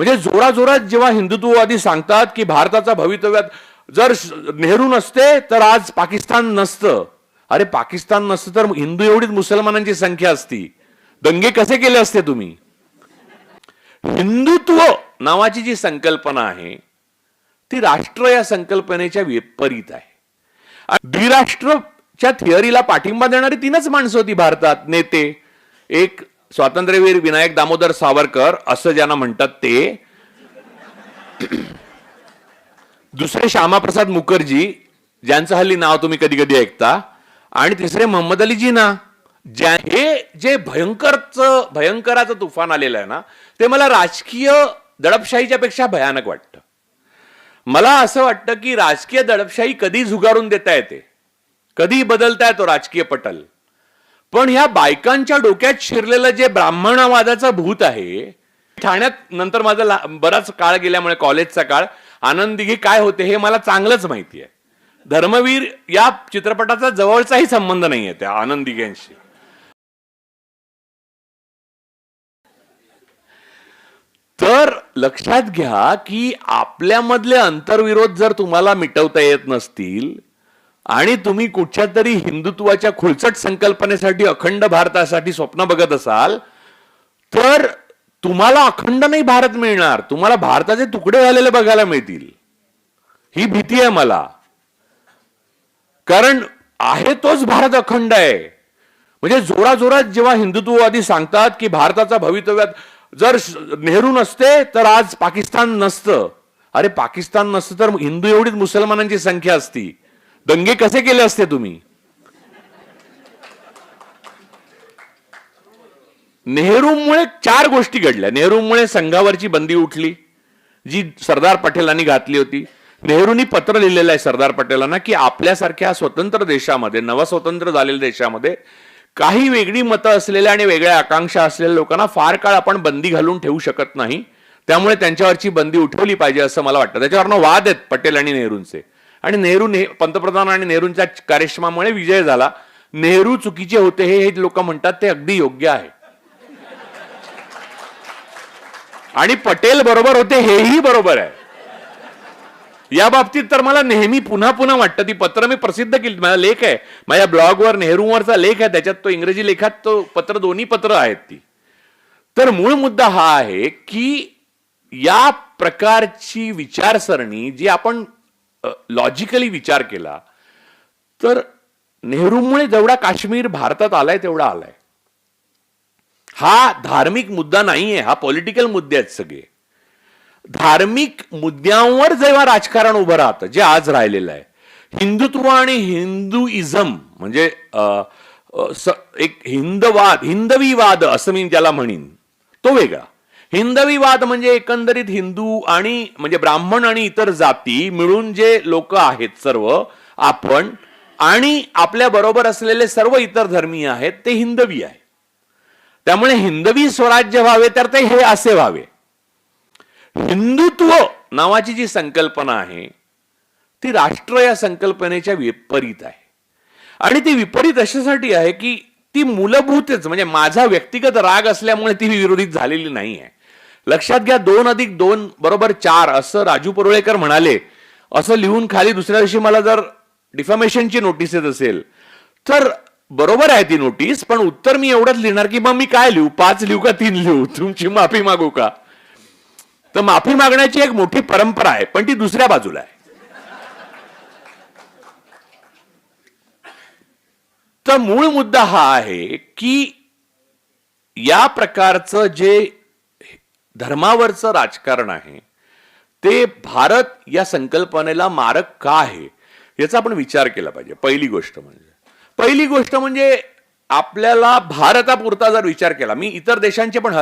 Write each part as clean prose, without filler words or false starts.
म्हणजे जोराजोरात जेव्हा हिंदुत्ववादी सांगतात की भारताचा भवितव्यात जर नेहरू नसते तर आज पाकिस्तान नसतं. अरे पाकिस्तान नसतं तर हिंदू एवढीच मुसलमानांची संख्या असती. दंगे कसे केले असते तुम्ही? हिंदुत्व नावाची जी संकल्पना आहे ती राष्ट्र या संकल्पनेच्या विपरीत आहे. द्विराष्ट्रच्या थिअरीला पाठिंबा देणारी तीनच माणसं होती भारतात नेते. एक स्वातंत्र्यवीर विनायक दामोदर सावरकर असं ज्यांना म्हणतात ते, दुसरे श्यामाप्रसाद मुखर्जी ज्यांचं हल्ली नाव तुम्ही कधी कधी ऐकता, आणि तिसरे मोहम्मद अली जिना. हे जे भयंकराचं तुफान आलेलं आहे ना ते मला राजकीय दडपशाहीच्या पेक्षा भयानक वाटतं. मला असं वाटतं की राजकीय दडपशाही कधी झुगारून देता येते, कधी बदलता येतो राजकीय पटल, पण ह्या बायकांच्या डोक्यात शिरलेलं जे ब्राह्मणवादाचं भूत आहे. ठाण्यात नंतर माझा बराच काळ गेल्यामुळे कॉलेजचा काळ, आनंद दिघे काय होते हे मला चांगलंच माहिती आहे. धर्मवीर या चित्रपटाचा जवळचाही संबंध नाही आहे त्या आनंद दिघेंशी. तर लक्षात घ्या की आपल्यामधले अंतर्विरोध जर तुम्हाला मिटवता येत नसतील आणि तुम्ही कुठच्या तरी हिंदुत्वाच्या खुलचट संकल्पनेसाठी अखंड भारतासाठी स्वप्न बघत असाल तर तुम्हाला अखंड नाही भारत मिळणार, तुम्हाला भारताचे तुकडे झालेले बघायला मिळतील. ही भीती आहे मला, कारण आहे तोच भारत अखंड आहे. म्हणजे जोराजोरात जेव्हा हिंदुत्ववादी सांगतात की भारताचा भवितव्यात जर नेहरू नसते तर आज पाकिस्तान नसतं. अरे पाकिस्तान नसतं तर हिंदू एवढीच मुसलमानांची संख्या असती. दंगे कसे केले असते तुम्ही? नेहरूमुळे 4 गोष्टी घडल्या. नेहरूमुळे संघावरची बंदी उठली जी सरदार पटेलांनी घातली होती. नेहरूंनी पत्र लिहिलेलं आहे सरदार पटेलांना की आपल्यासारख्या स्वतंत्र देशामध्ये, नवस्वतंत्र झालेल्या देशामध्ये काही वेगळी मतं असलेल्या आणि वेगळ्या आकांक्षा असलेल्या लोकांना फार काळ आपण बंदी घालून ठेवू शकत नाही, त्यामुळे त्यांच्यावरची बंदी उठवली पाहिजे असं मला वाटतं. त्याच्यावरनं वाद आहेत पटेल आणि नेहरूंचे, आणि नेहरू पंतप्रधान आणि नेहरूंच्या कार्यक्रमामुळे विजय झाला. नेहरू चुकीचे होते हे लोक म्हणतात ते अगदी योग्य आहे, आणि पटेल बरोबर होते हेही बरोबर आहे. या बाबतीत तर मला नेहमी पुन्हा पुन्हा वाटतं. ती पत्र मी प्रसिद्ध केली, माझा लेख आहे माझ्या ब्लॉगवर, नेहरूवरचा लेख आहे, त्याच्यात तो इंग्रजी लेखात तो पत्र, दोन्ही पत्र आहेत ती. तर मूळ मुद्दा हा आहे की या प्रकारची विचारसरणी जी आपण लॉजिकली विचार केला तर नेहरूमुळे जेवढा काश्मीर भारतात आलाय तेवढा आलाय. हा धार्मिक मुद्दा नाहीये, हा पॉलिटिकल मुद्दे आहेत सगळे. धार्मिक मुद्द्यांवर जेव्हा राजकारण उभं राहतं जे आज राहिलेलं आहे, हिंदुत्व आणि हिंदुइझम म्हणजे एक हिंदवीवाद असं मी ज्याला म्हणीन तो वेगळा. हिंदवीवाद म्हणजे एकंदरीत हिंदू आणि म्हणजे ब्राह्मण आणि इतर जाती मिळून जे लोक आहेत सर्व आपण, आणि आपल्या बरोबर असलेले सर्व इतर धर्मीय आहेत ते हिंदवी आहे. त्यामुळे हिंदवी स्वराज्य व्हावे तर ते हे असे व्हावे. हिंदुत्व नावाची जी संकल्पना आहे ती राष्ट्र या संकल्पनेच्या विपरीत आहे, आणि ती विपरीत अशासाठी आहे की ती मूलभूतच म्हणजे माझा व्यक्तिगत राग असल्यामुळे ती विरोधित झालेली नाही आहे. लक्षात घ्या, 2+2 = 4 असं राजू परुळेकर म्हणाले असं लिहून खाली दुसऱ्या दिवशी मला जर डिफॅमेशनची नोटीस येत असेल तर बरोबर आहे ती नोटीस, पण उत्तर मी एवढंच लिहिणार की मग मी काय लिहू, 5 लिहू का 3 लिहू, तुमची माफी मागू का? तर माफी मागण्याची एक मोठी परंपरा आहे, पण ती दुसऱ्या बाजूला आहे. तर मूळ मुद्दा हा आहे की या प्रकारचं जे धर्मावरचं राजकारण आहे ते भारत या संकल्पनेला मारक का आहे याचा आपण विचार केला पाहिजे. पहिली गोष्ट म्हणजे आपल्याला भारतापुरता जर विचार केला, मी इतर देशांचे पण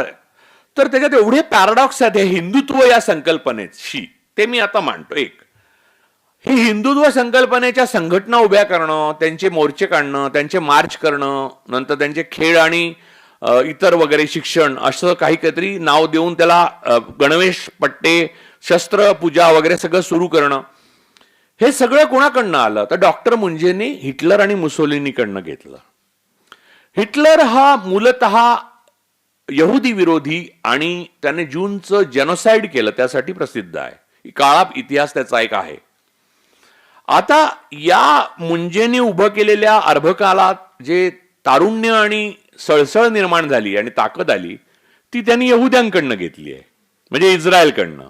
तर त्याच्यात एवढे पॅराडॉक्स आहेत हिंदुत्व या संकल्पनेशी, ते मी आता मांडतो. एक, ही हिंदुत्व संकल्पनेच्या संघटना उभ्या करणं, त्यांचे मोर्चे काढणं, त्यांचे मार्च करणं, नंतर त्यांचे खेळ आणि इतर वगैरे शिक्षण असं काहीतरी नाव देऊन त्याला गणवेश पट्टे, शस्त्र पूजा वगैरे सगळं सुरू करणं, हे सगळं कोणाकडनं आलं तर डॉक्टर मुंजेने हिटलर आणि मुसोलिनीकडनं घेतलं. हिटलर हा मूलतः यहुदी विरोधी आणि त्याने ज्यूंचं जेनोसाइड केलं त्यासाठी प्रसिद्ध आहे. काळा इतिहास त्याचा एक आहे. आता या मुंजेने उभं केलेल्या अर्भकालात जे तारुण्य आणि सळसळ निर्माण झाली आणि ताकद आली ती त्यांनी यहुद्यांकडनं घेतली आहे, म्हणजे इस्रायलकडनं.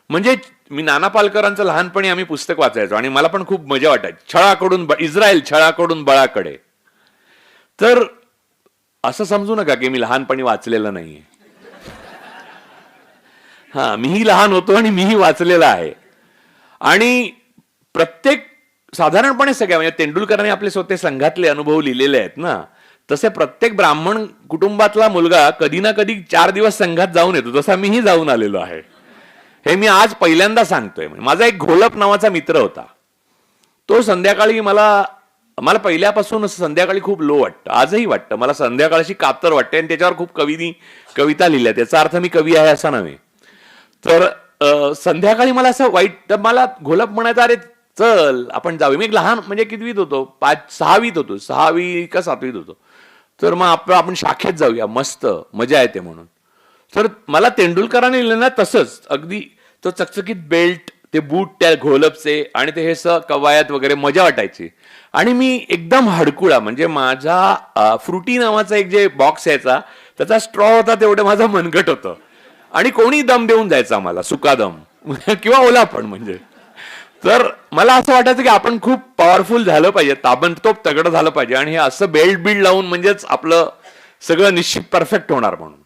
म्हणजे मी नाना पालकरांचं लहानपणी आम्ही पुस्तक वाचायचो आणि मला पण खूप मजा वाटायची, छळाकडून इस्रायल छळाकडून बळाकडे. तर असं समजू नका की मी लहानपणी वाचलेलं नाहीये. हा, मीही लहान होतो आणि मीही वाचलेलं आहे. आणि प्रत्येक साधारणपणे सगळ्या म्हणजे तेंडुलकरांनी आपले स्वतः संघातले अनुभव लिहिलेले आहेत ना, तसे प्रत्येक ब्राह्मण कुटुंबातला मुलगा कधी ना कधी 4 दिवस संघात जाऊन येतो. तसा मीही जाऊन आलेलो आहे. हे मी आज पहिल्यांदा सांगतोय. माझा एक घोलप नावाचा मित्र होता. तो संध्याकाळी मला पहिल्यापासून संध्याकाळी खूप लो वाटतं, आजही वाटतं. मला संध्याकाळची कातर वाटते आणि त्याच्यावर खूप कविता लिहिल्या. त्याचा अर्थ मी कवी आहे असा नव्हे. तर संध्याकाळी मला असं वाईट, तर मला घोलप म्हणायचं, अरे चल आपण जाऊया. मी एक लहान म्हणजे कितवीत होतो, 6वीत होतो, 6वी का 7वीत होतो. तर मग आपण शाखेत जाऊया, मस्त मजा येते म्हणून. तर मला तेंडुलकरांनी लिहिलं ना तसंच अगदी, तो चकचकीत बेल्ट, ते बूट त्या घोलपचे आणि ते हे कवायत वगैरे, मजा वाटायची. आणि मी एकदम हडकुळा, म्हणजे माझा फ्रुटी नावाचा एक जे बॉक्स यायचा त्याचा स्ट्रॉ होता तेवढं माझं मनगट होतं. आणि कोणी दम देऊन जायचा मला, सुका दम किंवा ओला पण. म्हणजे तर मला असं वाटायचं की आपण खूप पॉवरफुल झालं पाहिजे, ताबडतोब तगडं झालं पाहिजे आणि हे असं बेल्ट बिल्ड लावून म्हणजेच आपलं सगळं निश्चित परफेक्ट होणार म्हणून.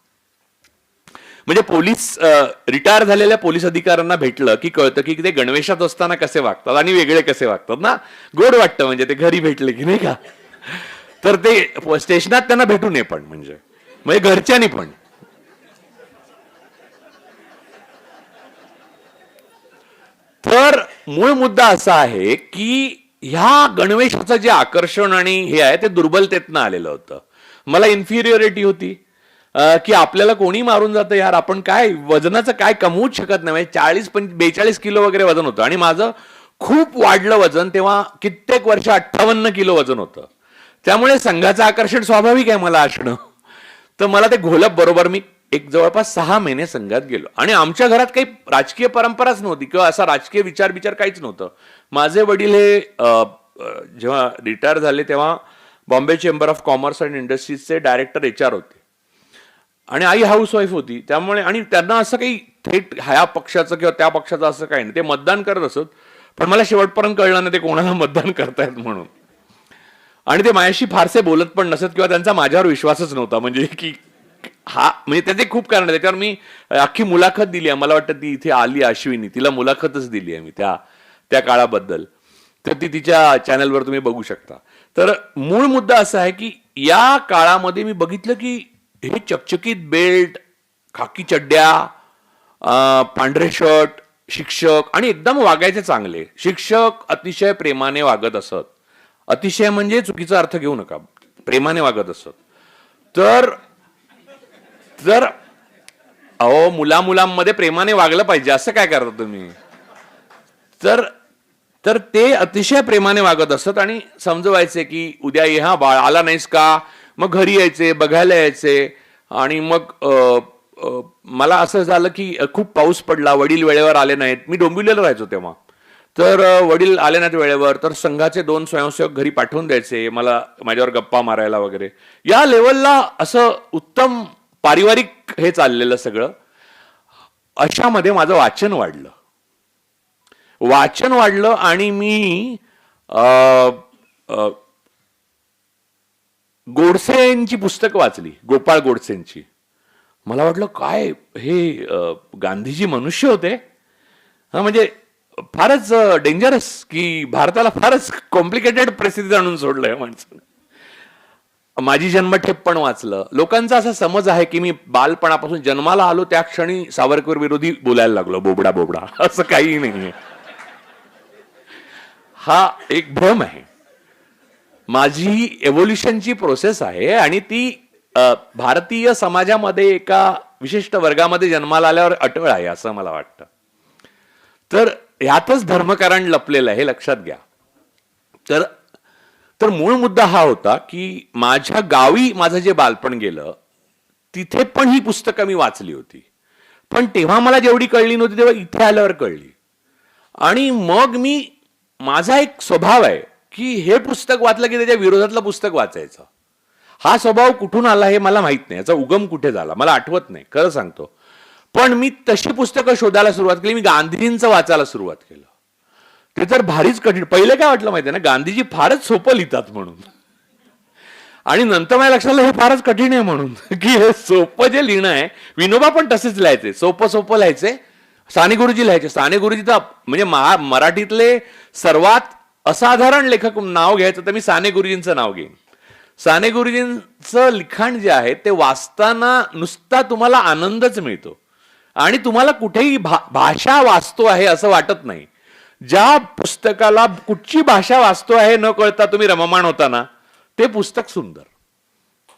म्हणजे पोलीस रिटायर झालेल्या पोलीस अधिकाऱ्यांना भेटलं की कळतं की ते गणवेशात असताना कसे वागतात आणि वेगळे कसे वागतात ना. गोड वाटतं म्हणजे ते घरी भेटले की नाही का. तर ते स्टेशनात त्यांना भेटू नये पण, म्हणजे घरच्यांनी पण. तर मूळ मुद्दा असा आहे की ह्या गणवेशाचं जे आकर्षण आणि हे आहे ते दुर्बलतेतनं आलेलं होतं. मला इन्फिरियरिटी होती की आपल्याला कोणी मारून जातं यार, आपण काय वजनाचं काय कमवूच शकत नाही. 42 किलो वगैरे वजन होतं आणि माझं खूप वाढलं वजन. तेव्हा कित्येक वर्ष 58 किलो वजन होतं. त्यामुळे संघाचं आकर्षण स्वाभाविक आहे मला असणं. तर मला ते घोलप बरोबर मी एक जवळपास 6 महिने संघात गेलो. आणि आमच्या घरात काही राजकीय परंपराच नव्हती किंवा असा राजकीय विचार काहीच नव्हतं. माझे वडील हे जेव्हा रिटायर झाले तेव्हा Bombay chamber of commerce and इंडस्ट्रीजचे डायरेक्टर HR होते आणि आई हाऊसवाईफ होती. त्यामुळे आणि त्यांना असं काही थेट ह्या पक्षाचं किंवा त्या पक्षाचं असं काही नाही. ते मतदान करत असत, पण मला शेवटपर्यंत कळलं नाही ते कोणाला मतदान करतायत म्हणून. आणि ते माझ्याशी फारसे बोलत पण नसत किंवा त्यांचा माझ्यावर विश्वासच नव्हता. म्हणजे की म्हणजे त्याचे खूप कारण आहे. त्याच्यावर मी अख्खी मुलाखत दिली आहे. मला वाटतं ती इथे आली अश्विनी, तिला मुलाखतच दिली आहे मी त्या काळाबद्दल. तर ती तिच्या चॅनलवर तुम्ही बघू शकता. तर मूळ मुद्दा असा आहे की या काळामध्ये मी बघितलं की हे चकचकीत बेल्ट, खाकी चड्ड्या, पांढरे शर्ट, शिक्षक आणि एकदम वागायचे चांगले. शिक्षक अतिशय प्रेमाने वागत असत. अतिशय म्हणजे चुकीचा अर्थ घेऊ नका, प्रेमाने वागत असत. तर अहो, मुलांमध्ये प्रेमाने वागलं पाहिजे, असं काय करता तुम्ही. तर ते अतिशय प्रेमाने वागत असत आणि समजवायचे की उद्या ये हा बाळ, आला नाहीस का. मग घरी यायचे, बघायला यायचे. आणि मग मला असं झालं की खूप पाऊस पडला, वडील वेळेवर आले नाहीत. मी डोंबिवलीला राहायचो तेव्हा. तर वडील आले नाहीत वेळेवर, तर संघाचे 2 स्वयंसेवक घरी पाठवून द्यायचे मला, माझ्यावर गप्पा मारायला वगैरे. या लेवलला असं उत्तम पारिवारिक हे चाललेलं सगळं. अशामध्ये माझं वाचन वाढलं आणि मी गोडसेंची पुस्तकं वाचली, गोपाळ गोडसेंची. मला वाटलं काय हे गांधीजी मनुष्य होते. म्हणजे फारच डेंजरस, की भारताला फारच कॉम्प्लिकेटेड परिस्थितीत आणून सोडलंय माणसानं. माझी जन्मठेप पण वाचलं. लोकांचा असा समज आहे की मी बालपणापासून जन्माला आलो त्या क्षणी सावरकर विरोधी बोलायला लागलो, बोबडा. असं काही नाहीये. हा एक भ्रम आहे. माझी एव्होल्युशनची प्रोसेस आहे आणि ती भारतीय समाजामध्ये एका विशिष्ट वर्गामध्ये जन्माला आल्यावर अटळ आहे असं मला वाटतं. तर ह्यातच धर्मकारण लपलेलं आहे, हे लक्षात घ्या. तर मूळ मुद्दा हा होता की माझ्या गावी माझं जे बालपण गेलं तिथे पण ही पुस्तकं मी वाचली होती, पण तेव्हा मला जेवढी कळली नव्हती तेव्हा इथे आल्यावर कळली. आणि मग माझा एक स्वभाव आहे की हे पुस्तक वाचलं की त्याच्या विरोधातलं पुस्तक वाचायचं. हा स्वभाव कुठून आला हे मला माहित नाही, याचा उगम कुठे झाला मला आठवत नाही, खरं सांगतो. पण मी तशी पुस्तकं शोधायला सुरुवात केली. मी गांधीजींचं वाचायला सुरुवात केलं. ते तर भारीच कठीण. पहिले काय वाटलं माहितीये ना, गांधीजी फारच सोपं लिहितात म्हणून, आणि नंतर माझ्या लक्षात आलं हे फारच कठीण आहे म्हणून, की हे सोपं जे लिहिणं आहे. विनोबा पण तसेच लिहायचे, सोपं सोपं लिहायचे. साने गुरुजी लिहायचे. साने गुरुजी तर म्हणजे मराठीतले सर्वात असाधारण लेखक नाव घ्यायचं तर मी साने गुरुजींचं नाव घेईन. साने गुरुजींचं लिखाण जे आहे ते वाचताना नुसता तुम्हाला आनंदच मिळतो आणि तुम्हाला कुठेही भाषा वाचतो आहे असं वाटत नाही. ज्या पुस्तकाला कुठची भाषा वाचतो आहे न कळता तुम्ही रममाण होता ना, ते पुस्तक सुंदर.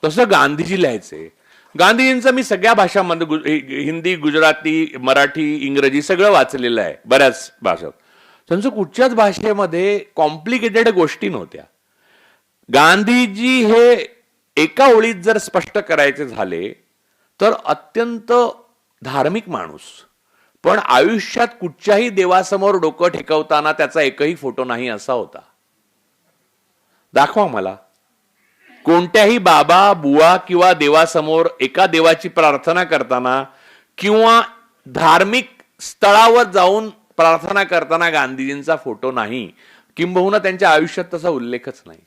तसं गांधीजी लिहायचे. गांधीजींचं मी सगळ्या भाषांमध्ये हिंदी, गुजराती, मराठी, इंग्रजी सगळं वाचलेलं आहे, बऱ्याच भाषात. त्यांचं कुठच्याच भाषेमध्ये कॉम्प्लिकेटेड गोष्टी नव्हत्या. गांधीजी हे एका ओळीत जर स्पष्ट करायचे झाले तर अत्यंत धार्मिक माणूस, पण आयुष्यात कुठच्याही देवासमोर डोकं ठेवताना त्याचा एकही फोटो नाही असा होता. दाखवा मला कोणत्याही बाबा, बुवा किंवा देवासमोर एका देवाची प्रार्थना करताना किंवा धार्मिक स्थळावर जाऊन प्रार्थना करताना गांधीजींचा फोटो नाही, किंबहुना त्यांच्या आयुष्यात तसा उल्लेखच नाही.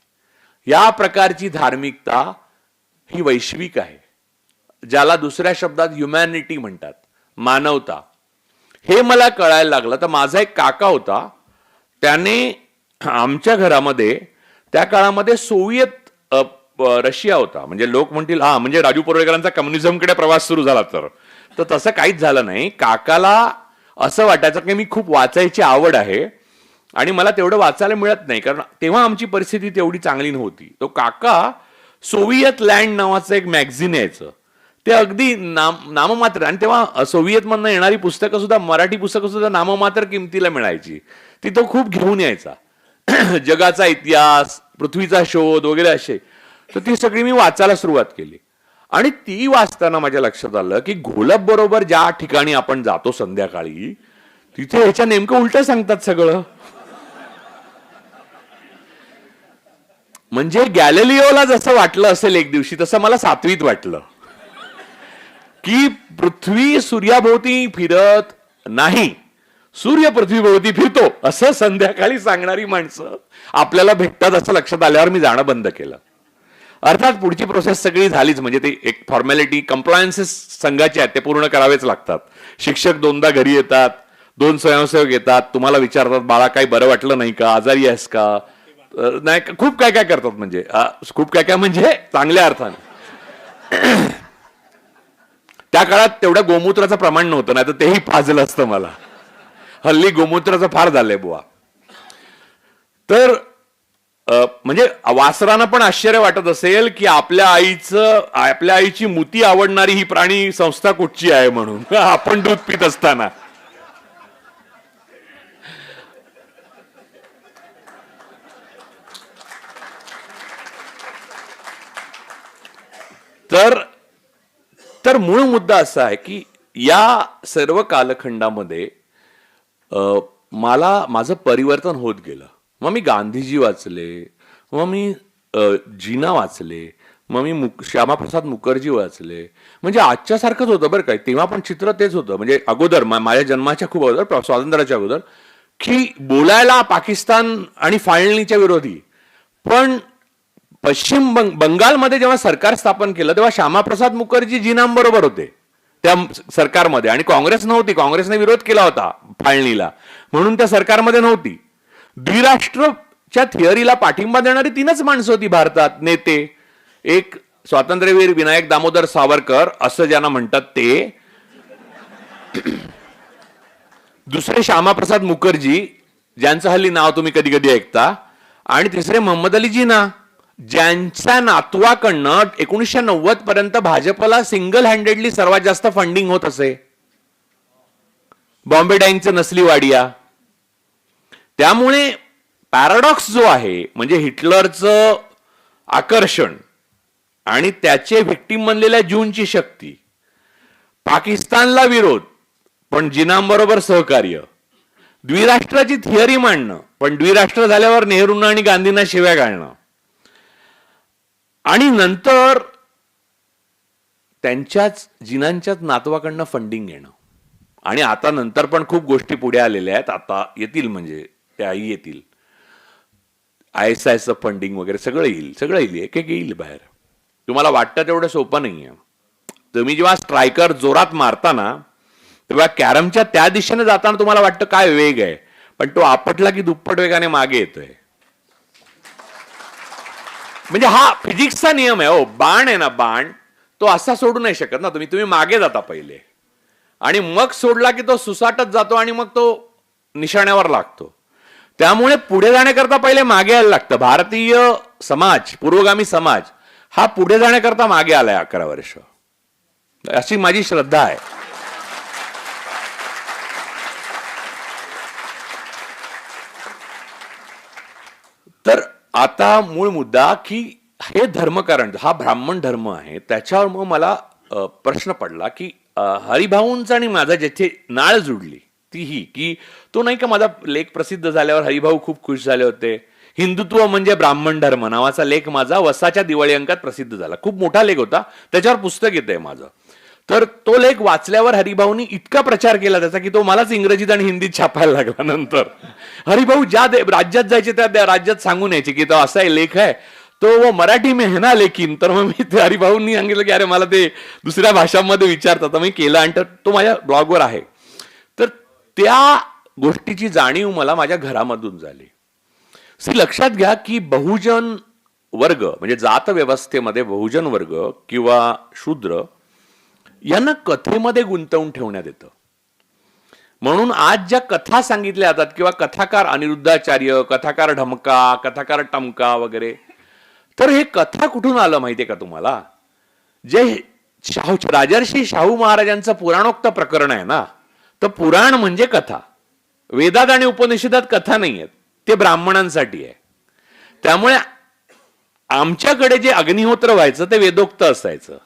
या प्रकारची धार्मिकता ही वैश्विक आहे, ज्याला दुसऱ्या शब्दात ह्युमॅनिटी म्हणतात, मानवता. हे मला कळायला लागलं तर माझा एक काका होता, त्याने आमच्या घरामध्ये त्या काळामध्ये सोव्हिएत रशिया होता. म्हणजे लोक म्हणतील हा म्हणजे राजू परुळेकरांचा कम्युनिझमकडे प्रवास सुरू झाला, तर तसं काहीच झालं नाही. काकाला असं वाटायचं की मी खूप वाचायची आवड आहे आणि मला तेवढं वाचायला मिळत नाही, कारण तेव्हा आमची परिस्थिती तेवढी चांगली नव्हती. तो काका सोव्हिएत लँड नावाचं एक मॅगझिन यायचं, ते अगदी नाममात्र, आणि तेव्हा सोव्हिएत मधनं येणारी पुस्तकं सुद्धा, मराठी पुस्तकं सुद्धा नाममात्र किमतीला मिळायची. ती तो खूप घेऊन यायचा. जगाचा इतिहास, पृथ्वीचा शोध वगैरे असे. तर ती सगळी मी वाचायला सुरुवात केली. आणि ती वाचताना माझ्या लक्षात आलं की घोलप बरोबर ज्या ठिकाणी आपण जातो संध्याकाळी, तिथे ह्याच्या नेमकं उलट सांगतात सगळं. म्हणजे गॅलिलिओला जसं वाटलं असेल एक दिवशी, तसं मला 7वीत वाटलं की पृथ्वी सूर्याभोवती फिरत नाही, सूर्य पृथ्वीभोवती फिरतो, असं संध्याकाळी सांगणारी माणसं आपल्याला भेटतात. असं लक्षात आल्यावर मी जाणं बंद केलं. अर्थात पुढची प्रोसेस सगळी झालीच, म्हणजे ते एक फॉर्मॅलिटी, कंप्लायन्सेस संघाचे आहेत ते पूर्ण करावेच लागतात. शिक्षक 2दा घरी येतात, 2 स्वयंसेवक येतात, तुम्हाला विचारतात बाळा काही बरं वाटलं नाही का, आजारी आहेस का, नाही, खूप काय काय करतात. म्हणजे खूप काय काय म्हणजे चांगल्या अर्थाने. त्या काळात तेवढ्या गोमूत्राचं प्रमाण नव्हतं, नाही तर तेही पाजलं असतं मला. हल्ली गोमूत्राचं फार झालंय बुवा. तर म्हणजे वासरांना पण आश्चर्य वाटत असेल की आपल्या आईची मुती आवडणारी ही प्राणी संस्था कुठची आहे म्हणून, आपण दूध पित असताना. तर मूळ मुद्दा असा आहे की या सर्व कालखंडामध्ये माझं परिवर्तन होत गेलं. मग मी गांधीजी वाचले, मग मी जीना वाचले, मग मी श्यामाप्रसाद मुखर्जी वाचले. म्हणजे आजच्या सारखंच होतं बरं काय, तेव्हा पण चित्र तेच होतं. म्हणजे अगोदर माझ्या जन्माच्या खूप अगोदर, स्वातंत्र्याच्या अगोदर, की बोलायला पाकिस्तान आणि फाळणीच्या विरोधी. पण पश्चिम बंगालमध्ये जेव्हा सरकार स्थापन केलं तेव्हा श्यामाप्रसाद मुखर्जी जीनांबरोबर होते त्या सरकारमध्ये, आणि काँग्रेस नव्हती. काँग्रेसने विरोध केला होता फाळणीला, म्हणून त्या सरकारमध्ये नव्हती. द्विराष्ट्रच्या थिअरीला पाठिंबा देणारी 3च माणसं होती भारतात, नेते. एक स्वातंत्र्यवीर विनायक दामोदर सावरकर असं ज्यांना म्हणतात ते, दुसरे श्यामाप्रसाद मुखर्जी ज्यांचं हल्ली नाव तुम्ही कधी कधी ऐकता, आणि तिसरे मोहम्मद अली जिना, ज्यांच्या नातवाकडनं 1990 पर्यंत भाजपला सिंगल हँडेडली सर्वात जास्त फंडिंग होत असे, बॉम्बे डाईंगचं नसली वाडिया. त्यामुळे पॅराडॉक्स जो आहे, म्हणजे हिटलरचं आकर्षण आणि त्याचे व्हिक्टीम बनलेल्या जूनची शक्ती, पाकिस्तानला विरोध पण जिनांबरोबर सहकार्य, द्विराष्ट्राची थिअरी मांडणं पण द्विराष्ट्र झाल्यावर नेहरूंना आणि गांधींना शिव्या घालणं, आणि नंतर त्यांच्याच जिनांच्याच नातवाकडनं फंडिंग घेणं. आणि आता नंतर पण खूप गोष्टी पुढे आलेल्या आहेत, आता येतील, म्हणजे त्याही येतील. ISISचं फंडिंग वगैरे सगळं येईल, एक एक येईल बाहेर. तुम्हाला वाटतं तेवढं सोपं नाहीये. तुम्ही जेव्हा स्ट्रायकर जोरात मारताना तेव्हा कॅरमच्या त्या दिशेने जाताना तुम्हाला वाटतं काय वेग आहे, पण तो आपटला की दुप्पट वेगाने मागे येतोय. म्हणजे हा फिजिक्सचा नियम आहे. बाण आहे ना, बाण तो असा सोडू नाही शकत ना. तुम्ही मागे जाता पहिले आणि मग सोडला की तो सुसाटत जातो आणि मग तो निशाण्यावर लागतो. त्यामुळे पुढे जाण्याकरता पहिले मागे यायला लागतं. भारतीय समाज, पुरोगामी समाज हा पुढे जाण्याकरता मागे आलाय 11 वर्ष, अशी माझी श्रद्धा आहे. तर आता मूळ मुद्दा की हे धर्मकारण, हा ब्राह्मण धर्म आहे, त्याच्यावर मग मला प्रश्न पडला की हरिभाऊंचा आणि माझा जिथे नाळ जुडली ती ही की तो नाही का माझा लेख प्रसिद्ध झाल्यावर हरिभाऊ खूप खुश झाले होते. हिंदुत्व म्हणजे ब्राह्मण धर्म नावाचा लेख माझा वसाच्या दिवाळी अंकात प्रसिद्ध झाला. खूप मोठा लेख होता, त्याच्यावर पुस्तक येतंय माझं. तर तो लेख वाचल्यावर हरिभाऊंनी इतका प्रचार केला त्याचा की तो मलाच इंग्रजीत आणि हिंदीत छापायला लागला. नंतर हरिभाऊ ज्या राज्यात जायचे त्या राज्यात सांगून यायचे की तो असा लेख आहे, तो मराठी में है ना लेकिन. तर मग मी हरिभाऊंनी सांगितलं की अरे मला ते दुसऱ्या भाषांमध्ये विचारतात, मी केला आणि तो माझ्या ब्लॉगवर आहे. तर त्या गोष्टीची जाणीव मला माझ्या घरामधून झाली. लक्षात घ्या की बहुजन वर्ग म्हणजे जात व्यवस्थेमध्ये बहुजन वर्ग किंवा शूद्र यांना कथेमध्ये गुंतवून ठेवण्यात येतं. म्हणून आज ज्या कथा सांगितल्या जातात किंवा कथाकार अनिरुद्धाचार्य, कथाकार ढमका, कथाकार टमका वगैरे, तर हे कथा कुठून आलं माहितीये का तुम्हाला? जे राजर्षी शाहू महाराजांचं पुराणोक्त प्रकरण आहे ना, तर पुराण म्हणजे कथा. वेदात आणि उपनिषदात कथा नाही आहेत, ते ब्राह्मणांसाठी आहे. त्यामुळे आमच्याकडे जे अग्निहोत्र व्हायचं ते वेदोक्त असायचं.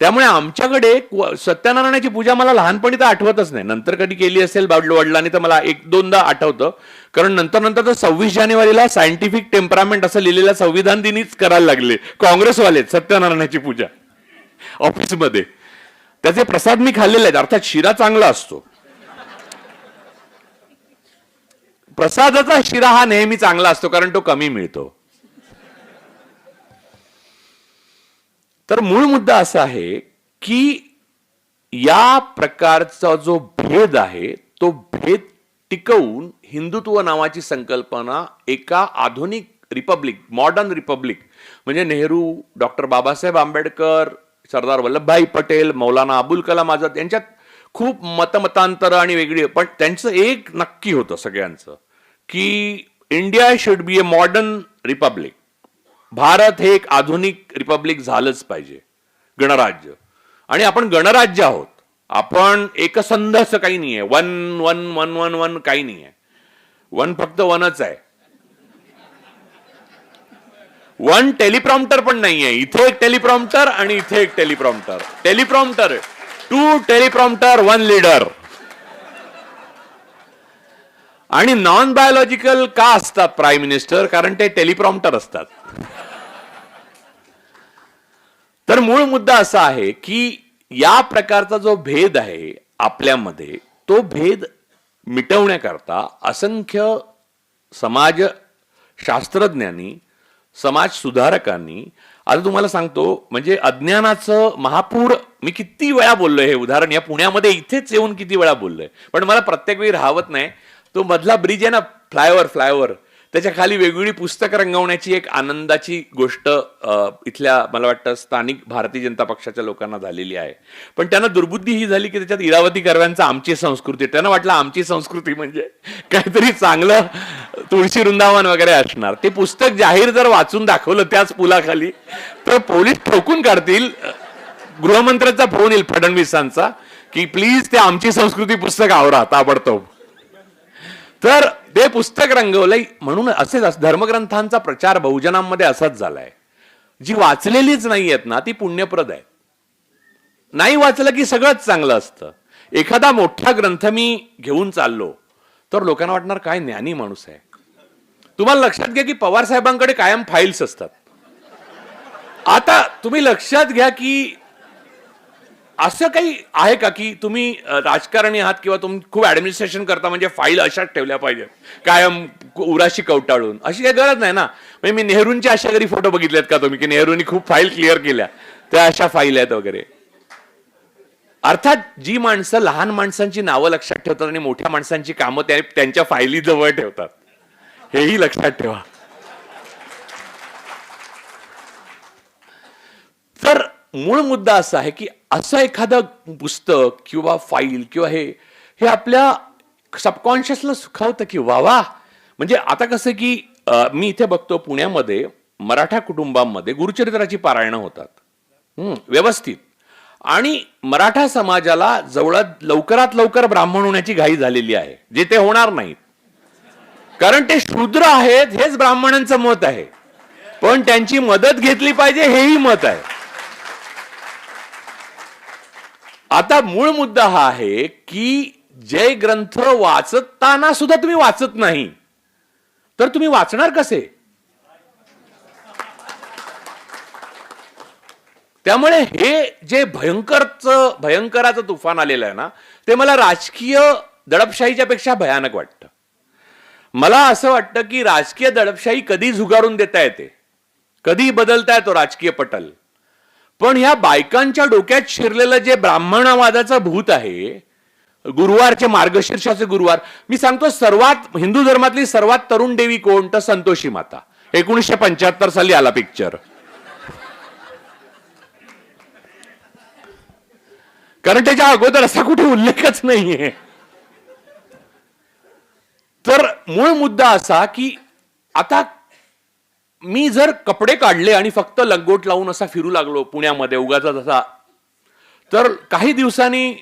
त्यामुळे आमच्याकडे सत्यनारायणाची पूजा मला लहानपणी तर आठवतच नाही, नंतर कधी केली असेल वडिलांनी तर मला 1-2दा आठवतं. कारण नंतर तर 26 जानेवारीला सायंटिफिक टेम्परामेंट असं लिहिलेलं संविधान दिनीच करायला लागले काँग्रेसवाले सत्यनारायणाची पूजा ऑफिसमध्ये. त्याचे प्रसाद मी खाल्लेले आहेत, अर्थात शिरा चांगला असतो. प्रसादाचा शिरा हा नेहमी चांगला असतो कारण तो कमी मिळतो. तर मूळ मुद्दा असा आहे की या प्रकारचा जो भेद आहे तो भेद टिकवून हिंदुत्व नावाची संकल्पना एका आधुनिक रिपब्लिक, मॉडर्न रिपब्लिक म्हणजे नेहरू, डॉक्टर बाबासाहेब आंबेडकर, सरदार वल्लभभाई पटेल, मौलाना अबुल कलाम आझाद यांच्यात खूप मतमतांतर आणि वेगळी, पण त्यांचं एक नक्की होतं सगळ्यांचं की India should be a modern Republic. Bharat हे एक आधुनिक रिपब्लिक झालंच पाहिजे, गणराज्य. आणि आपण गणराज्य आहोत, आपण एकसंध असं काही नाहीये. One one one one one काही नाहीये. वन फक्त वनच आहे. वन टेलिप्रॉम्प्टर पण नाहीये. इथे एक टेलिप्रॉम्प्टर आणि इथे एक टेलिप्रॉम्प्टर. Teleprompter, 2 teleprompter 1 leader. आणि नॉन बायोलॉजिकल का असतात प्राईम मिनिस्टर? कारण ते टेलिप्रॉम्प्टर असतात. तर मूळ मुद्दा असा आहे की या प्रकारचा जो भेद आहे आपल्यामध्ये, तो भेद मिटवण्याकरता असंख्य समाज शास्त्रज्ञांनी, समाज सुधारकांनी, आता तुम्हाला सांगतो म्हणजे अज्ञानाचं महापूर मी किती वेळा बोललोय. हे उदाहरण या पुण्यामध्ये इथेच येऊन किती वेळा बोललोय, पण मला प्रत्येक वेळी राहवत नाही. तो मधला ब्रिज आहे ना, फ्लायओव्हर, त्याच्या खाली वेगवेगळी पुस्तकं रंगवण्याची एक आनंदाची गोष्ट इथल्या मला वाटतं स्थानिक भारतीय जनता पक्षाच्या लोकांना झालेली आहे. पण त्यांना दुर्बुद्धी ही झाली की त्याच्यात इरावती कर्व्यांचा आमची संस्कृती, त्यांना वाटलं आमची संस्कृती म्हणजे काहीतरी चांगलं तुळशी वृंदावन वगैरे असणार. ते पुस्तक जाहीर जर वाचून दाखवलं त्याच पुलाखाली तर पोलीस ठोकून काढतील. गृहमंत्र्यांचा फोन येईल फडणवीसांचा की प्लीज ते आमची संस्कृती पुस्तक आवरा ताबडतोब. तर ते पुस्तक रंगवलंय. म्हणून असेच धर्मग्रंथांचा प्रचार बहुजनांमध्ये असाच झालाय. जी वाचलेलीच नाही आहेत ना ती पुण्यप्रद आहे. नाही वाचलं की सगळंच चांगलं असतं. एखादा मोठा ग्रंथ मी घेऊन चाललो तर लोकांना वाटणार काय ज्ञानी माणूस आहे. तुम्हाला लक्षात घ्या की पवार साहेबांकडे कायम फाईल्स असतात. आता तुम्ही लक्षात घ्या की असं काही आहे का की तुम्ही राजकारणी आहात किंवा तुम्ही खूप ऍडमिनिस्ट्रेशन करता म्हणजे फाईल अशाच ठेवल्या पाहिजेत कायम उराशी कवटाळून, अशी काही गरज नाही ना. म्हणजे मी नेहरूंचे अशा घरी फोटो बघितलेत का तुम्ही की नेहरूंनी खूप फाईल क्लिअर केल्या, त्या अशा फाईल आहेत वगैरे. अर्थात जी माणसं लहान माणसांची नावं लक्षात ठेवतात आणि मोठ्या माणसांची कामं त्यांच्या फायली जवळ ठेवतात, हेही लक्षात ठेवा. तर मूळ मुद्दा असा आहे की असं एखादं पुस्तक किंवा फाईल किंवा हे आपल्या सबकॉन्शियसला सुखावतं की वा वा. म्हणजे आता कसं की मी इथे बघतो पुण्यामध्ये मराठा कुटुंबांमध्ये गुरुचरित्राची पारायणं होतात व्यवस्थित, आणि मराठा समाजाला लवकरात लवकर ब्राह्मण होण्याची घाई झालेली आहे, जे ते होणार नाहीत कारण ते शूद्र आहेत हेच ब्राह्मणांचं मत आहे, पण त्यांची मदत घेतली पाहिजे हेही मत आहे. आता मूळ मुद्दा हा आहे की जे ग्रंथ वाचताना सुद्धा तुम्ही वाचत नाही तर तुम्ही वाचणार कसे. त्यामुळे हे जे भयंकराचं तुफान आलेलं आहे ना, ते मला राजकीय दडपशाहीच्या पेक्षा भयानक वाटतं. मला असं वाटतं की राजकीय दडपशाही कधी झुगारून देता येते, कधी बदलता येतो राजकीय पटल, पण ह्या बायकांच्या डोक्यात शिरलेलं जे ब्राह्मणवादाचं भूत आहे, गुरुवारचे मार्गशीर्षाचे गुरुवार, मी सांगतो हिंदू धर्मातली सर्वात तरुण देवी कोण, तर संतोषी माता. 1975 साली आला पिक्चर. कारण त्याच्या अगोदर असा कुठे उल्लेखच नाहीये. तर मूळ मुद्दा असा की आता मी जर कपडे काढले आणि फक्त लंगोट लावून असा फिरू लागलो पुण्यामध्ये उगाचा तसा, तर काही दिवसांनी,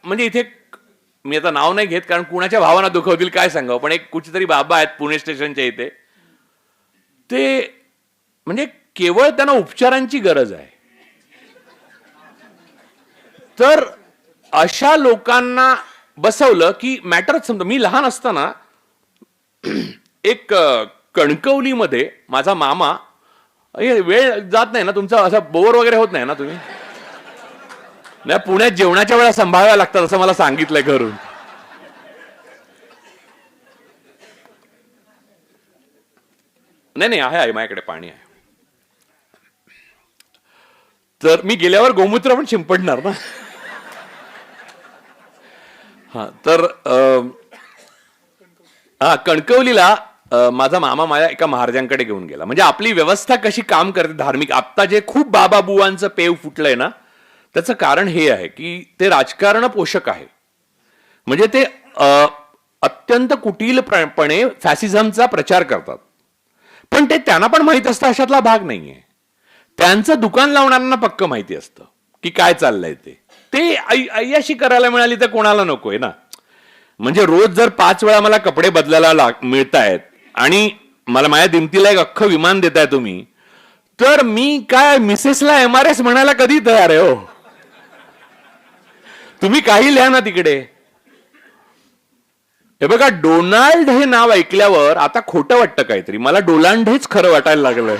म्हणजे इथे मी आता नाव नाही घेत कारण कुणाच्या भावना दुखवतील काय सांगावं, पण एक कुठेतरी बाबा आहेत पुणे स्टेशनच्या इथे, ते म्हणजे केवळ त्यांना उपचारांची गरज आहे. तर अशा लोकांना बसवलं की मॅटरच समजा. मी लहान असताना एक कणकवलीमध्ये माझा मामा, वेळ जात नाही ना तुमचा, असं बोर वगैरे होत नाही ना तुम्ही, नाही पुण्यात जेवणाच्या वेळा सांभाळाव्या लागतात असं मला सांगितलंय घरून. नाही आहे माझ्याकडे पाणी आहे. तर मी गेल्यावर गोमूत्र पण शिंपडणार ना. हा तर कणकवलीला माझा मामा माझ्या एका महाराजांकडे घेऊन गेला. म्हणजे आपली व्यवस्था कशी काम करते धार्मिक, आता जे खूप बाबाबुवांचं पेव फुटलंय ना, त्याचं कारण हे आहे की ते राजकारण पोषक आहे. म्हणजे ते अत्यंत कुटीलपणे फॅसिझमचा प्रचार करतात, पण ते त्यांना पण माहित असतं अशातला भाग नाहीये. त्यांचं दुकान लावणाऱ्यांना पक्क माहिती असतं की काय चाललंय ते अय्याशी करायला मिळाली तर कोणाला नकोय ना. म्हणजे रोज जर 5 वेळा मला कपडे बदलायला मिळतायत आणि मला माझ्या दिमतीला एक अख्खं विमान देताय तुम्ही, तर मी काय मिसेसला MRS म्हणायला कधी तयार आहे हो. तुम्ही काही लिहा ना तिकडे. हे बघा, डोनाल्ड हे नाव ऐकल्यावर आता खोटं वाटतं काहीतरी, मला डोलांड हेच खरं वाटायला लागलंय.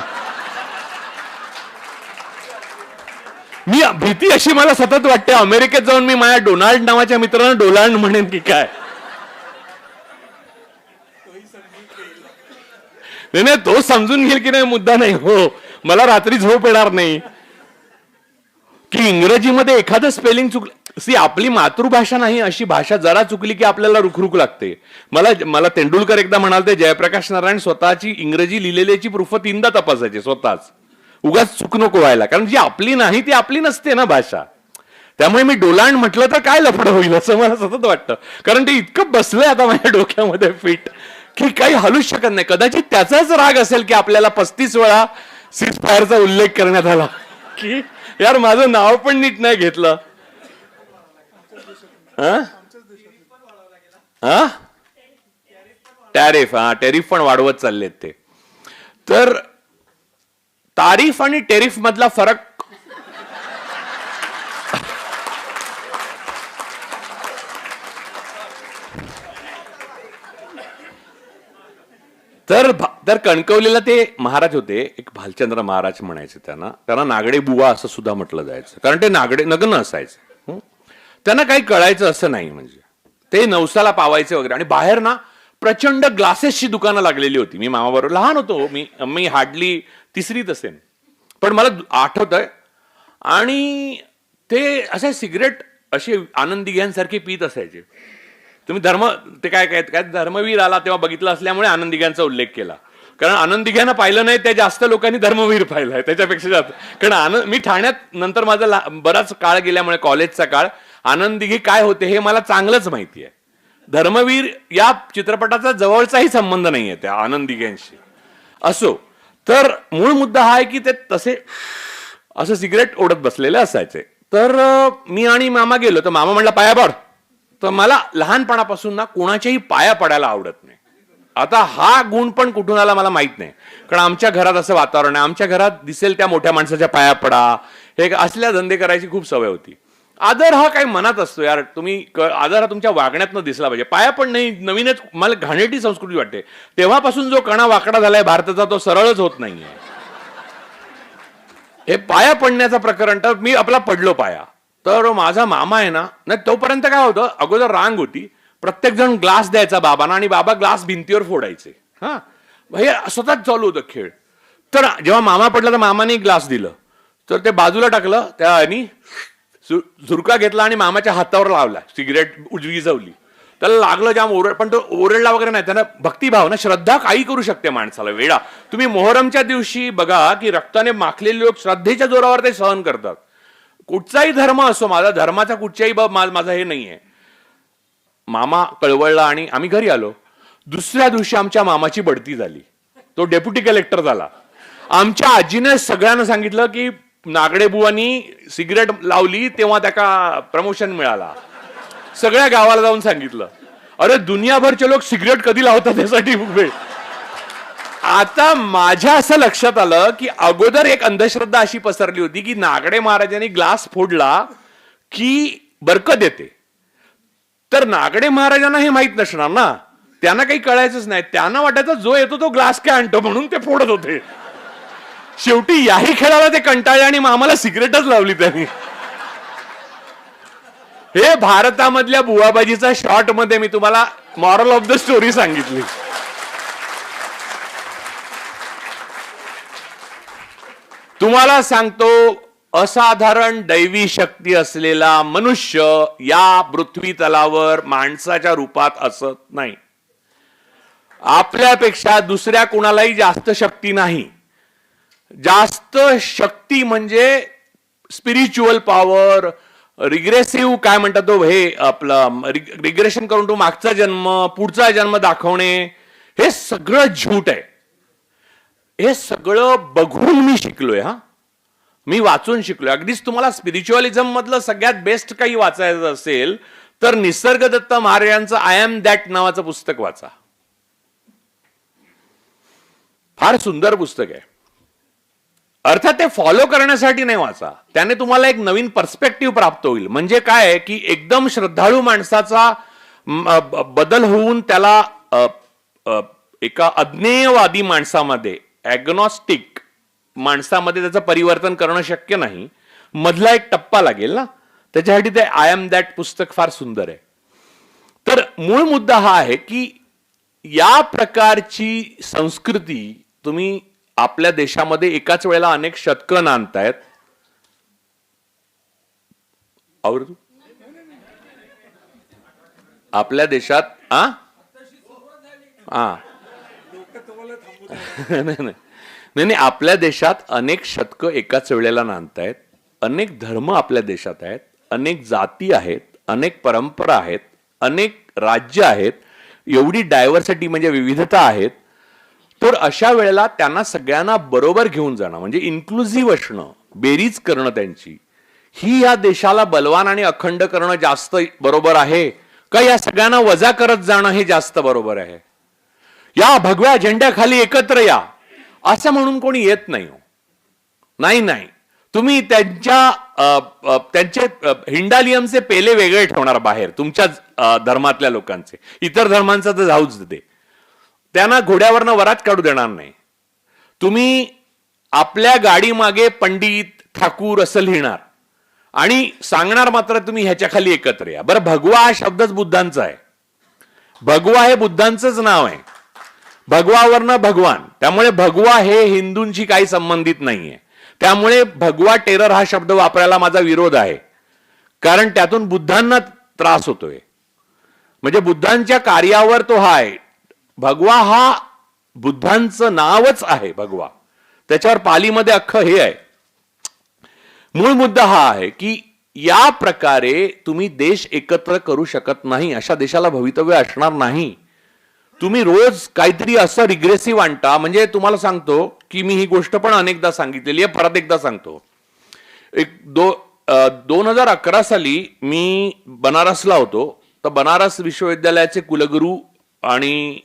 मी भीती अशी मला सतत वाटते अमेरिकेत जाऊन मी माझ्या डोनाल्ड नावाच्या मित्रांना डोलांड म्हणेन की काय. नाही तो समजून घेईल की नाही मुद्दा नाही हो, मला रात्री झोप येणार नाही की इंग्रजीमध्ये एखादं स्पेलिंग चुकलं. आपली मातृभाषा नाही अशी भाषा जरा चुकली की आपल्याला रुखरुख लागते. मला तेंडुलकर एकदा म्हणाले, जयप्रकाश नारायण स्वतःची इंग्रजी लिहिलेल्याची प्रूफ 3दा तपासायचे स्वतःच, उगाच चूक नको व्हायला, कारण जी आपली नाही ती आपली नसते ना भाषा. त्यामुळे मी डोलांड म्हटलं तर काय लफडं होईल असं मला सतत वाटतं, कारण ते इतकं बसलंय आता माझ्या डोक्यामध्ये फिट की काही हलूच शकत नाही. कदाचित त्याचाच राग असेल की आपल्याला 35 वेळा सीज फायरचा उल्लेख करण्यात आला की यार माझं नाव पण नीट नाही घेतलं. टॅरिफ पण वाढवत चाललेत ते. तर तारीफ आणि टेरिफ मधला फरक तर कणकवलीला ते महाराज होते, एक भालचंद्र महाराज म्हणायचे त्यांना नागडे बुवा असं सुद्धा म्हटलं जायचं, कारण ते नागडे नग्न असायचे. त्यांना काही कळायचं असं नाही, म्हणजे ते नवसाला पावायचे वगैरे. आणि बाहेर ना प्रचंड ग्लासेसची दुकानं लागलेली होती. मी मामाबरोबर लहान होतो, मी हार्डली तिसरीत असेन, पण मला आठवतंय. आणि ते असे सिगरेट असे आनंदी घ्यांसारखे पित असायचे. तुम्ही ते काय धर्मवीर आला तेव्हा बघितलं असल्यामुळे आनंदी घ्यांचा उल्लेख केला, कारण आनंदी घ्यानं पाहिलं नाही, त्या जास्त लोकांनी धर्मवीर पाहिलाय त्याच्यापेक्षा जास्त. कारण मी ठाण्यात नंतर माझा बराच काळ गेल्यामुळे, कॉलेजचा काळ, आनंदी घे काय होते हे मला चांगलंच माहिती आहे. धर्मवीर या चित्रपटाचा जवळचाही संबंध नाहीये त्या आनंदी घ्यांशी. असो, तर मूळ मुद्दा हा आहे की ते तसे असं सिगरेट ओढत बसलेले असायचे. तर मी आणि मामा गेलो, तर मामा म्हणला पाया पड. तर मला लहानपणापासून ना कोणाच्याही पाया पडायला आवडत नाही. आता हा गुण पण कुठून आला मला माहित नाही, कारण आमच्या घरात असं वातावरण आहे, आमच्या घरात दिसेल त्या मोठ्या माणसाच्या पाया पडा, हे असल्या धंदे करायची खूप सवय होती. आदर हा काही मनात असतो यार, आदर हा तुमच्या वागण्यातनं दिसला पाहिजे. पाया पण नाही, नवीनच मला घाणेरडी संस्कृती वाटते. तेव्हापासून जो कणा वाकडा झालाय भारताचा तो सरळच होत नाहीये. हे पाया पडण्याचं प्रकरण, तर मी आपला पडलो पाया. तर माझा मामा आहे ना, नाही तोपर्यंत काय होतं, अगोदर रांग होती, प्रत्येक जण ग्लास द्यायचा बाबांना आणि बाबा ग्लास भिंतीवर फोडायचे. हा, हे स्वतःच चालू होतं खेळ. तर जेव्हा मामा पडला तर मामाने ग्लास दिलं, तर ते बाजूला टाकलं, त्याने झुरका घेतला आणि मामाच्या हातावर लावला, सिगरेट विझवली. त्याला लागलं जाम, पण तो ओरडला वगैरे नाही. त्यानं भक्तिभाव ना, श्रद्धा काही करू शकते माणसाला. वेडा, तुम्ही मोहरमच्या दिवशी बघा की रक्ताने माखलेले लोक श्रद्धेच्या जोरावर ते सहन करतात. कुठचाही धर्म असो, माझा धर्माचा कुठच्याही माझा हे नाहीये. मामा कळवळला आणि आम्ही घरी आलो. दुसऱ्या दिवशी आमच्या मामाची बढती झाली, तो डेप्युटी कलेक्टर झाला. आमच्या आजीने सगळ्यांना सांगितलं की नागडे बुवांनी सिगरेट लावली तेव्हा त्याला प्रमोशन मिळाला. सगळ्या गावाला जाऊन सांगितलं. अरे दुनियाभरचे लोक सिगरेट कधी लावतात त्यासाठी वेळ. आता माझ्या असं लक्षात आलं की अगोदर एक अंधश्रद्धा अशी पसरली होती की नागडे महाराजांनी ग्लास फोडला की बरकत येते. तर नागडे महाराजांना हे माहित नसणार ना, त्यांना काही कळायचंच नाही. त्यांना वाटायचं जो येतो तो ग्लास काय आणतो, म्हणून ते फोडत होते. शेवटी याही खेळाला ते कंटाळले आणि आम्हाला सिगरेटच लावली त्यांनी. हे भारतामधल्या बुवाबाजीचा शॉर्ट मध्ये मी तुम्हाला मॉरल ऑफ द स्टोरी सांगितली. तुम्हाला सांगतो, असाधारण दैवी शक्ती असलेला मनुष्य या पृथ्वी तलावर माणसाच्या रूपात असत नाही. आपल्यापेक्षा दुसऱ्या कुणालाही जास्त शक्ती नाही. जास्त शक्ती म्हणजे स्पिरिच्युअल पॉवर, रिग्रेसिव्ह काय म्हणतात तो, हे आपलं रिग्रेशन करून तो मागचा जन्म पुढचा जन्म दाखवणे, हे सगळं झूट आहे. हे सगळं बघून मी शिकलोय. मी वाचून शिकलोय. अगदीच तुम्हाला स्पिरिच्युअलिझम मधलं सगळ्यात बेस्ट काही वाचायचं असेल तर निसर्गदत्त महाराजांचं आय एम दॅट नावाचं पुस्तक वाचा. फार सुंदर पुस्तक आहे. अर्थात ते फॉलो करण्यासाठी नाही वाचा, त्याने तुम्हाला एक नवीन पर्स्पेक्टिव्ह प्राप्त होईल. म्हणजे काय की एकदम श्रद्धाळू माणसाचा बदल होऊन त्याला एका अज्ञेयवादी माणसामध्ये, ॲग्नॉस्टिक माणसामध्ये त्याचं परिवर्तन करणं शक्य नाही. मधला एक टप्पा लागेल ना, त्याच्यासाठी ते आय एम दॅट पुस्तक फार सुंदर आहे. तर मूळ मुद्दा हा आहे की या प्रकारची संस्कृती तुम्ही आपल्या देशामध्ये एकाच वेळेला अनेक शतकं नांदतायत. आपल्या देशात नाही, आपल्या देशात अनेक शतकं एकाच वेळेला नांदतायत. अनेक धर्म आपल्या देशात आहेत, अनेक जाती आहेत, अनेक परंपरा आहेत, अनेक राज्य आहेत. एवढी डायव्हर्सिटी म्हणजे विविधता आहेत. तर अशा वेळेला त्यांना सगळ्यांना बरोबर घेऊन जाणं म्हणजे इन्क्लुझिव्ह असणं, बेरीज करणं त्यांची, ही या देशाला बलवान आणि अखंड करणं जास्त बरोबर आहे का या सगळ्यांना वजा करत जाणं हे जास्त बरोबर आहे? या भगव्या झेंड्याखाली एकत्र या असं म्हणून कोणी येत नाही. नाही नाही, तुम्ही त्यांचे हिंडालियमचे पेले वेगळे ठेवणार बाहेर तुमच्याच धर्मातल्या लोकांचे. इतर धर्मांचा तर जाऊच दे, त्यांना घोड्यावरनं वरात काढू देणार नाही. तुम्ही आपल्या गाडी मागे पंडित ठाकूर असं लिहिणार आणि सांगणार मात्र तुम्ही ह्याच्या खाली एकत्र या. बरं, भगवा हा शब्दच बुद्धांचा आहे. भगवा हे बुद्धांचंच नाव आहे. भगवावरनं भगवान, त्यामुळे भगवा हे हिंदूंशी काही संबंधित नाहीये. त्यामुळे भगवा टेरर हा शब्द वापरायला माझा विरोध आहे, कारण त्यातून बुद्धांना त्रास होतोय. म्हणजे बुद्धांच्या कार्यावर तो हा आहे. भगवा हा बुद्धांचं नावच आहे. भगवा त्याच्यावर पालीमध्ये अख्खं हे आहे. मूळ मुद्दा हा आहे की या प्रकारे तुम्ही देश एकत्र करू शकत नाही. अशा देशाला भवितव्य असणार नाही. तुम्ही रोज काहीतरी असं रिग्रेसिव्ह आणता. म्हणजे तुम्हाला सांगतो की मी ही गोष्ट पण अनेकदा सांगितलेली आहे, परत एकदा सांगतो. 2011 साली मी बनारसला होतो. तर बनारस विश्वविद्यालयाचे कुलगुरू आणि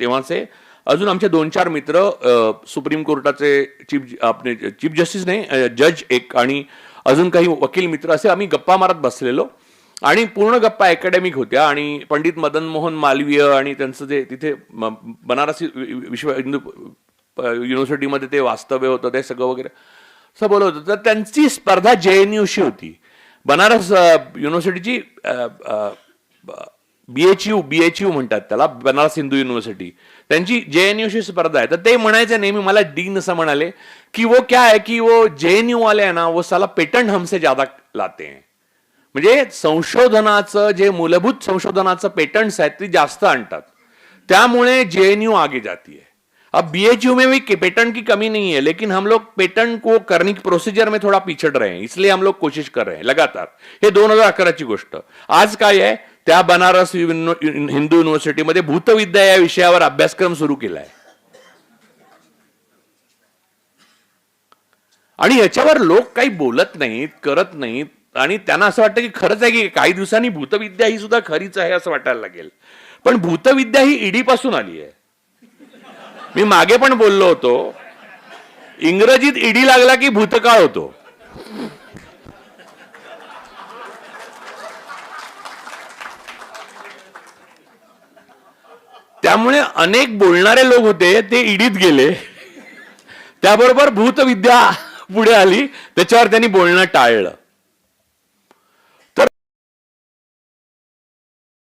तेव्हाचे अजून आमचे 2-4 मित्र, सुप्रीम कोर्टाचे चीफ जस्टिस नाही, जज एक, आणि अजून काही वकील मित्र, असे आम्ही गप्पा मारत बसलेलो. आणि पूर्ण गप्पा अकॅडमिक होत्या. आणि पंडित मदन मोहन मालवीय आणि त्यांचं जे तिथे बनारस विश्व हिंदू युनिव्हर्सिटीमध्ये ते वास्तव्य होतं, ते सगळं वगैरे असं बोलत होतं. तर त्यांची स्पर्धा JNUशी होती. बनारस युनिव्हर्सिटीची BHU म्हणतात त्याला, बनारस हिंदू युनिव्हर्सिटी, त्यांची JNUशी स्पर्धा आहे. तर ते म्हणायचे नेहमी, मला डीन असं म्हणाले की वो क्या है की वो JNU वाले है ना, वो साला पेटंट हमसे ज्यादा लाते हैं. म्हणजे संशोधनाचं जे मूलभूत संशोधनाचं पेटंट्स आहेत ते जास्त आणतात, त्यामुळे JNU आगे जाती है. अब BHU में भी पेटेंट की कमी नहीं है, लेकिन हम लोग पेटेंट को करने की प्रोसीजर में थोड़ा पिछड़ रहे हैं, इसलिए हम लोग कोशिश कर रहे हैं लगातार. हे 2011ची गोष्ट. आज काय आहे, त्या बनारस हिंदू युनिव्हर्सिटीमध्ये भूतविद्या या विषयावर अभ्यासक्रम सुरू केलाय. आणि याच्यावर लोक काही बोलत नाहीत, करत नाहीत. आणि त्यांना असं वाटतं की खरंच आहे की काही दिवसांनी भूतविद्या ही सुद्धा खरीच आहे असं वाटायला लागेल. पण भूतविद्या ही ईडी पासून आली आहे. मी मागे पण बोललो होतो, इंग्रजीत ईडी लागला की भूतकाळ होतो. त्यामुळे अनेक बोलणारे लोक होते ते ईडीत गेले, त्याबरोबर भूतविद्या पुढे आली, त्याच्यावर त्यांनी बोलणं टाळलं.